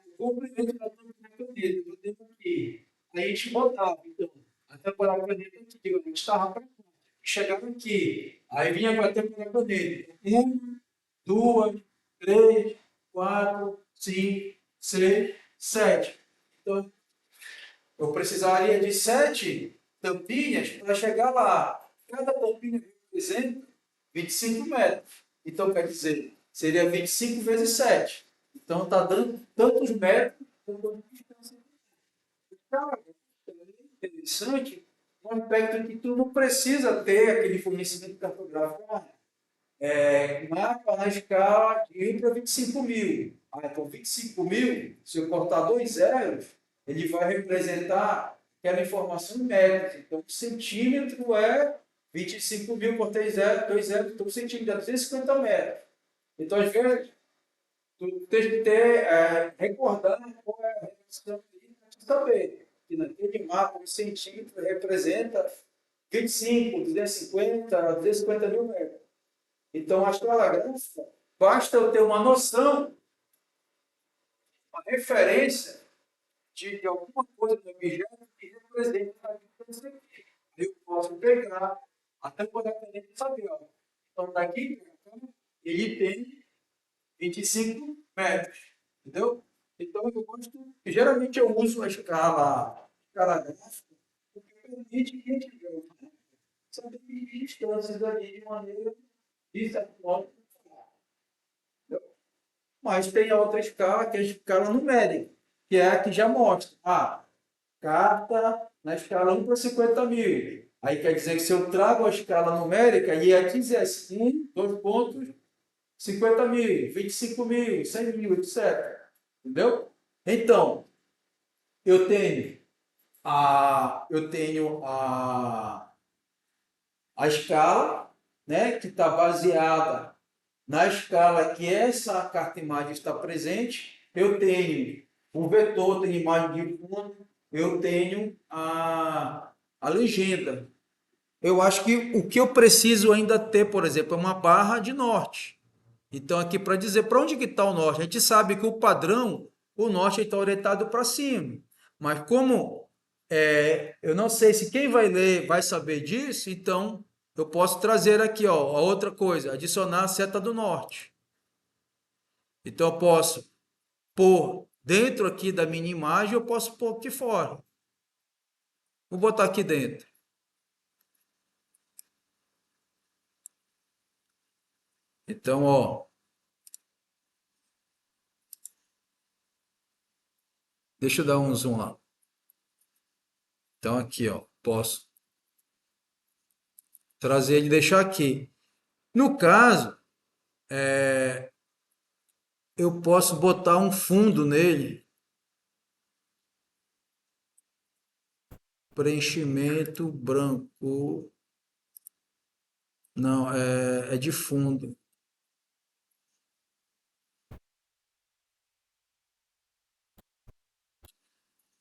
o comprimento da tampa da caneta. Eu tenho aqui. Aí a gente botava, então, a tampa da caneta aqui, a gente estava para cá. Chegava aqui. Aí vinha com a tampa da caneta. Uma, duas, três, quatro, cinco, seis, sete. Então, eu precisaria de 7 tampinhas para chegar lá. Cada tampinha representa 25 metros. Então, quer dizer, seria 25 vezes 7. Então, está dando tantos metros quanto distância. Cara, é interessante um aspecto que tu não precisa ter aquele conhecimento cartográfico. Mapa na escala de 1 para 25 mil. Então, 25 mil, se eu cortar 2 zeros, ele vai representar aquela informação em metros. Então, um centímetro é 25 mil, cortei 0, 2 zeros, então um centímetro é 250 metros. Então, às vezes, tu tem que recordar qual é a relação para saber que naquele mapa, um centímetro representa 25, 250, 250 mil metros. Então, a escala gráfica, basta eu ter uma noção, uma referência de alguma coisa do objeto que representa a distância aqui. Eu posso pegar a tampa da caneta e saber, ó, então daqui para cá, ele tem 25 metros. Entendeu? Então, eu gosto, geralmente eu uso a escala gráfica, porque permite que a gente veja saber medir distâncias ali de maneira, de certo modo, mas tem a outra escala, que é a escala numérica, que é a que já mostra. Carta na escala 1 para 50 mil. Aí quer dizer que se eu trago a escala numérica e aqui quisesse 2 pontos, 50 mil, 25 mil, 100 mil, etc. Entendeu? Então, eu tenho a escala, né, que está baseada na escala que essa carta imagem está presente. Eu tenho o vetor, tenho imagem de fundo, eu tenho a legenda. Eu acho que o que eu preciso ainda ter, por exemplo, é uma barra de norte. Então, aqui para dizer para onde que está o norte, a gente sabe que o padrão, o norte está orientado para cima. Mas como eu não sei se quem vai ler vai saber disso, então eu posso trazer aqui, ó, a outra coisa, adicionar a seta do norte. Então eu posso pôr dentro aqui da minha imagem, eu posso pôr aqui fora. Vou botar aqui dentro. Então, ó, deixa eu dar um zoom lá. Então aqui, ó, posso trazer ele e deixar aqui. No caso, eu posso botar um fundo nele, preenchimento branco. Não, é de fundo.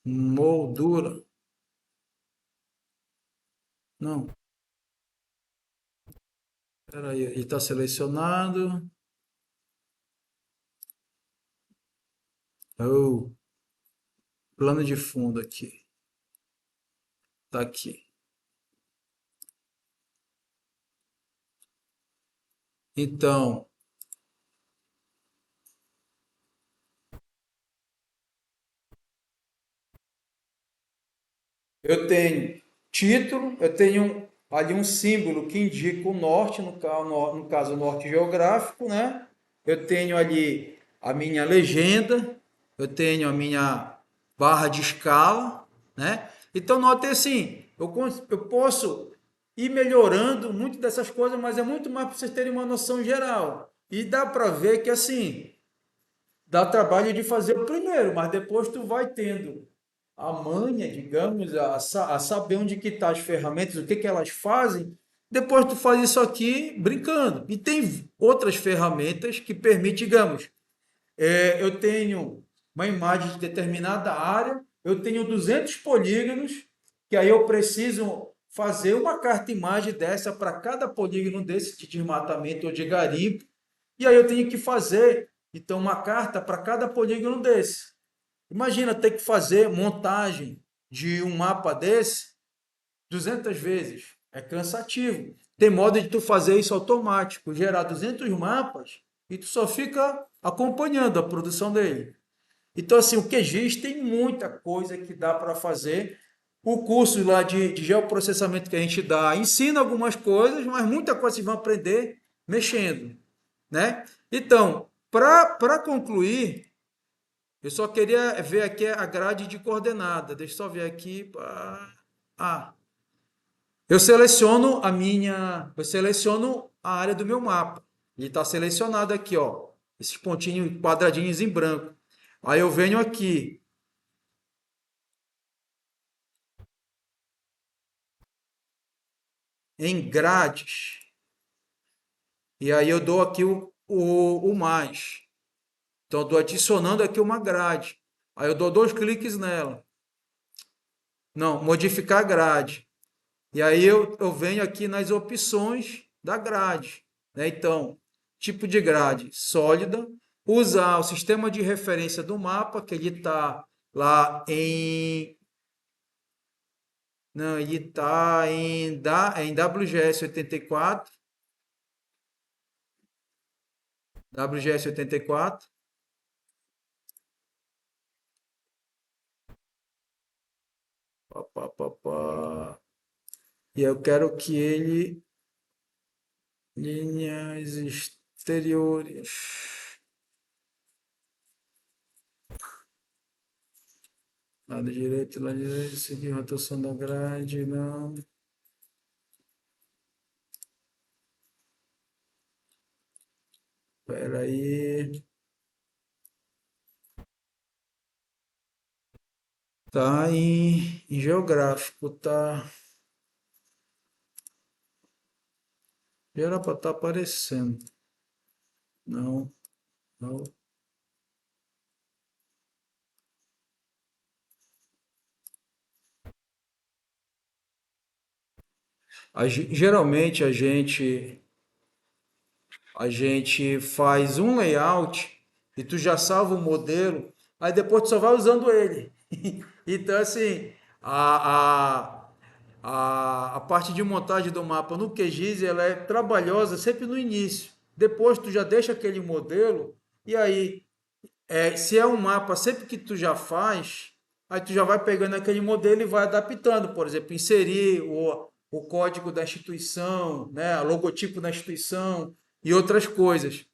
Moldura. Não, peraí, ele está selecionado. Oh, plano de fundo aqui. Tá aqui. Então, eu tenho título, eu tenho ali um símbolo que indica o norte, no caso, o norte geográfico, né? Eu tenho ali a minha legenda, eu tenho a minha barra de escala, né? Então, note assim, eu posso ir melhorando muito dessas coisas, mas é muito mais para vocês terem uma noção geral. E dá para ver que, assim, dá trabalho de fazer o primeiro, mas depois tu vai tendo a manha, digamos, a saber onde que tá as ferramentas, o que que elas fazem. Depois tu faz isso aqui brincando. E tem outras ferramentas que permitem, digamos, eu tenho uma imagem de determinada área, eu tenho 200 polígonos, que aí eu preciso fazer uma carta imagem dessa para cada polígono desse de desmatamento ou de garimpo, e aí eu tenho que fazer, então, uma carta para cada polígono desse. Imagina ter que fazer montagem de um mapa desse 200 vezes. É cansativo. Tem modo de tu fazer isso automático, gerar 200 mapas e tu só fica acompanhando a produção dele. Então, assim, o QGIS tem muita coisa que dá para fazer. O curso lá de geoprocessamento que a gente dá ensina algumas coisas, mas muita coisa vocês vão aprender mexendo, né? Então, para concluir, eu só queria ver aqui a grade de coordenada. Deixa eu só ver aqui. Ah, eu seleciono a área do meu mapa. Ele está selecionado aqui, ó. Esses pontinhos, quadradinhos em branco. Aí eu venho aqui em grades. E aí eu dou aqui o mais. Então eu estou adicionando aqui uma grade. Aí eu dou dois cliques nela. Não, modificar grade. E aí eu venho aqui nas opções da grade, né? Então, tipo de grade sólida, usar o sistema de referência do mapa, que ele está lá em. Não, ele está em WGS 84. WGS 84. Pá, pá, pá, pá. E eu quero que ele. Linhas exteriores. Lado direito, lado direito, seguir rotação da grade, não. Espera aí. Tá em geográfico, tá? Já era para estar aparecendo. Não, não. Geralmente a gente faz um layout e tu já salva o modelo, aí depois tu só vai usando ele. Então, assim, a parte de montagem do mapa no QGIS ela é trabalhosa sempre no início. Depois tu já deixa aquele modelo e aí, se é um mapa sempre que tu já faz, aí tu já vai pegando aquele modelo e vai adaptando. Por exemplo, inserir o código da instituição, né, o logotipo da instituição e outras coisas.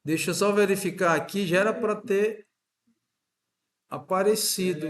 Deixa eu só verificar aqui, já era para ter aparecido.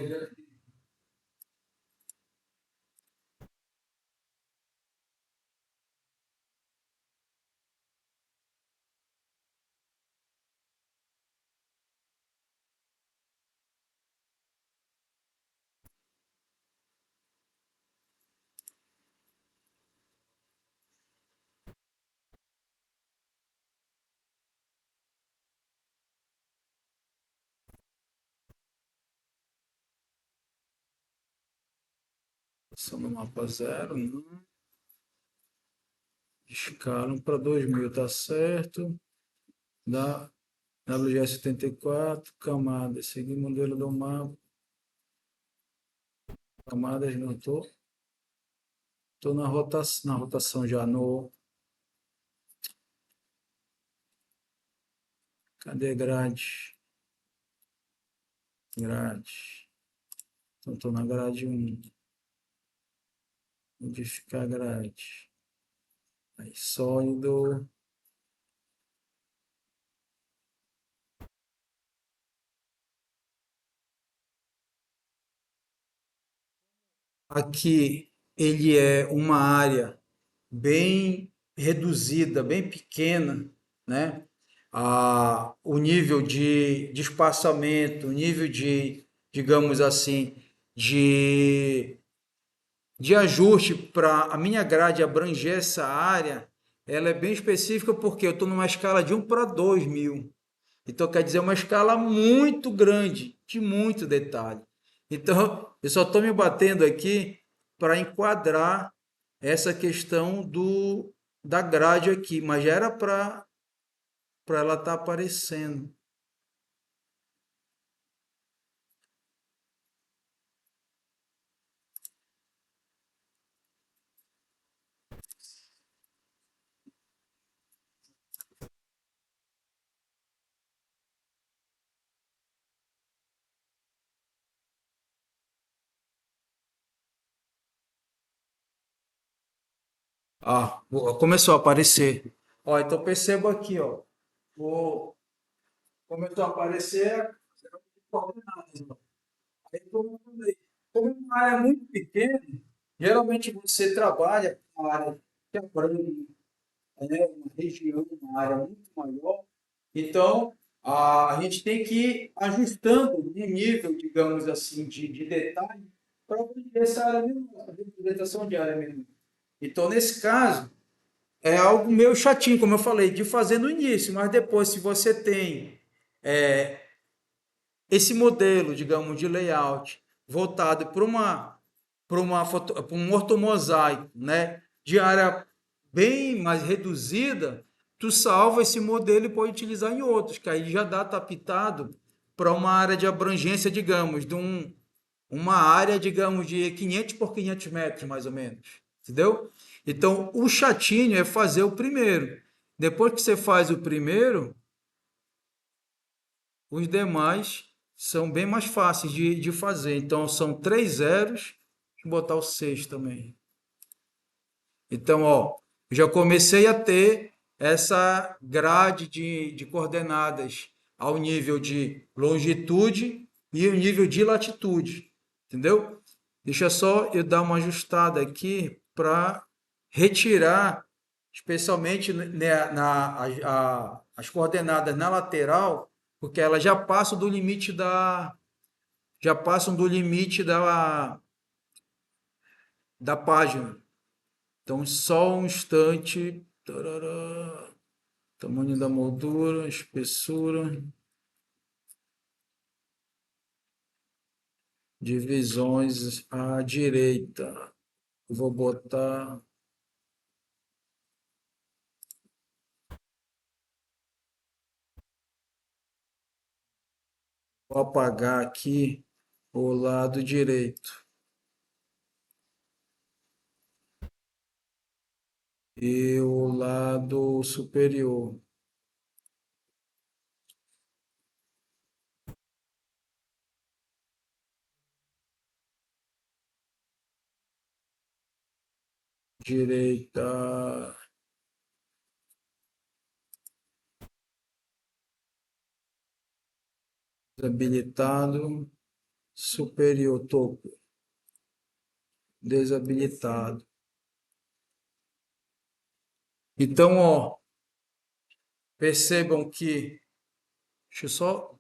Só no mapa zero, não. Escalam para 2000, tá certo. Dá. WG 74, camadas. Seguir modelo do mapa. Camadas, não estou. Estou na rotação já no. Cadê grade? Grade. Então, estou na grade 1. Modificar grade. Aí, sólido. Aqui ele é uma área bem reduzida, bem pequena, né? O nível de espaçamento, o nível de, digamos assim, de, de ajuste para a minha grade abranger essa área, ela é bem específica porque eu estou numa escala de 1 para 2.000. Então, quer dizer, é uma escala muito grande, de muito detalhe. Então, eu só estou me batendo aqui para enquadrar essa questão da grade aqui, mas já era para ela estar aparecendo. Ah, começou a aparecer. Ó, então perceba aqui, ó. Começou a aparecer as coordenadas, ó. Aí, como é uma área muito pequena, geralmente você trabalha com a área que abrange, né, uma região, uma área muito maior. Então, a gente tem que ir ajustando um nível, digamos assim, de detalhe para atingir essa área menor, a representação de área menor. Então, nesse caso, é algo meio chatinho, como eu falei, de fazer no início, mas depois, se você tem esse modelo, digamos, de layout voltado para um ortomosaico, né, de área bem mais reduzida, tu salva esse modelo e pode utilizar em outros, que aí já dá adaptado para uma área de abrangência, digamos, uma área, digamos, de 500 por 500 metros, mais ou menos. Entendeu? Então, o chatinho é fazer o primeiro. Depois que você faz o primeiro, os demais são bem mais fáceis de fazer. Então, são 3 zeros. Deixa eu botar o 6 também. Então, ó, já comecei a ter essa grade de coordenadas ao nível de longitude e o nível de latitude. Entendeu? Deixa só eu dar uma ajustada aqui para retirar, especialmente as coordenadas na lateral, porque elas já passam do limite da página. Então, só um instante. Tarará. Tamanho da moldura, espessura, divisões à direita. Vou botar. Vou apagar aqui o lado direito e o lado superior. Direita desabilitado, superior topo desabilitado. Então, ó, percebam que, deixa eu só,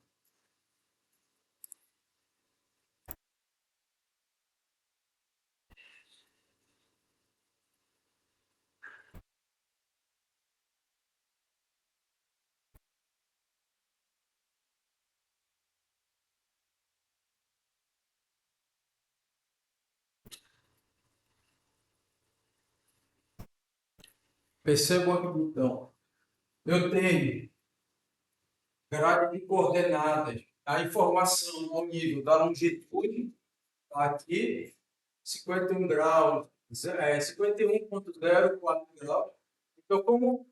percebam aqui então. Eu tenho grade de coordenadas, a informação ao nível da longitude, tá aqui, 51 graus, 51,04 graus. Então, como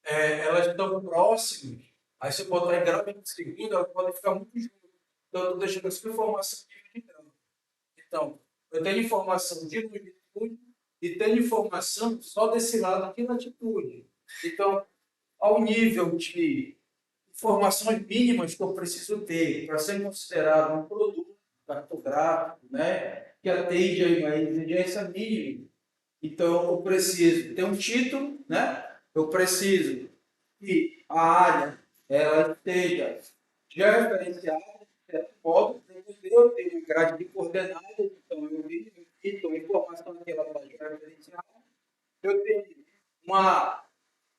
elas estão próximas, aí se eu botar em grau de segundo, ela pode ficar muito junto. Então, eu estou deixando essa informação de grau. Então, eu tenho informação de longitude e tenho informação só desse lado aqui, latitude. Então, ao nível de informações mínimas que eu preciso ter para ser considerado um produto cartográfico, né, que atende a uma exigência mínima. Então, eu preciso ter um título, né? Eu preciso que a área ela esteja já referenciada, de certo modo, eu tenho uma grade de coordenadas, então eu tenho a informação que ela está já referenciada, eu tenho uma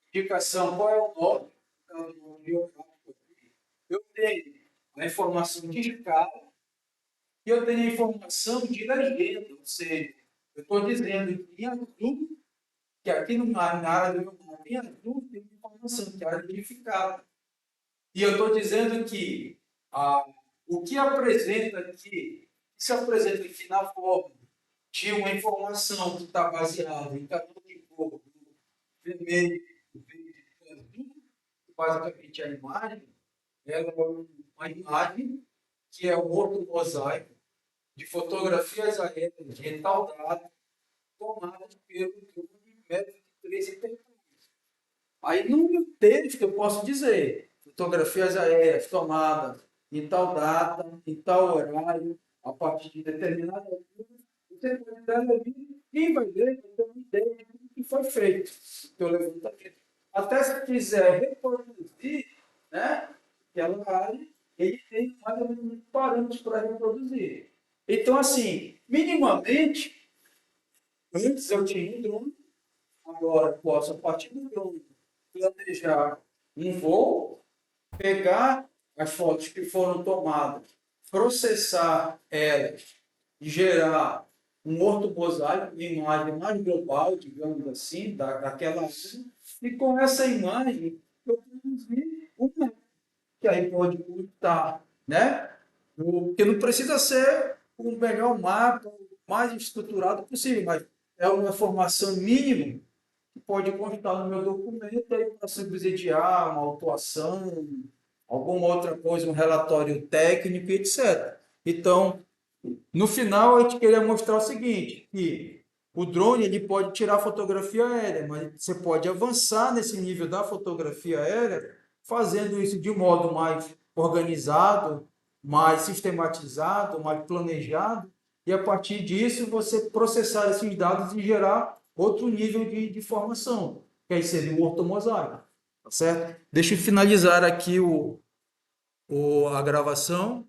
indicação qual é o nome, geográfico, eu tenho a informação de escala e eu tenho a informação de legenda, ou seja, eu estou dizendo que em azul, que aqui na área do meu mapa, em azul, tem uma informação que é a área edificada. E eu estou dizendo que o que apresenta aqui, se apresenta aqui na forma de uma informação que está baseada em canal de cor vermelho, verde e azul, basicamente a imagem, ela é uma imagem que é um outro mosaico de fotografias aéreas de tal data tomadas pelo drone Mavic 3 Enterprise. Aí no meu texto eu posso dizer fotografias aéreas tomadas em tal data, em tal horário, a partir de determinada altura. Você pode dar ali, quem vai ler vai ter uma ideia do que foi feito pelo levantamento. Até se quiser reproduzir, né, aquela área, ele tem mais ou menos parâmetros para reproduzir. Então, assim, minimamente, antes eu tinha um drone, agora eu posso, a partir do drone, planejar um voo, pegar as fotos que foram tomadas, processar elas e gerar um ortomosaico, uma imagem mais global, digamos assim, daquela área, e com essa imagem eu produzi um mapa, que aí pode estar, né? Porque não precisa ser o melhor mapa, o mais estruturado possível, mas é uma informação mínima que pode constar no meu documento aí para subsidiar uma autuação, alguma outra coisa, um relatório técnico, etc. Então, no final, a gente queria mostrar o seguinte, que o drone ele pode tirar fotografia aérea, mas você pode avançar nesse nível da fotografia aérea, fazendo isso de modo mais organizado, mais sistematizado, mais planejado, e a partir disso você processar esses dados e gerar outro nível de informação, que aí seria o ortomosaico, tá certo? Deixa eu finalizar aqui a gravação.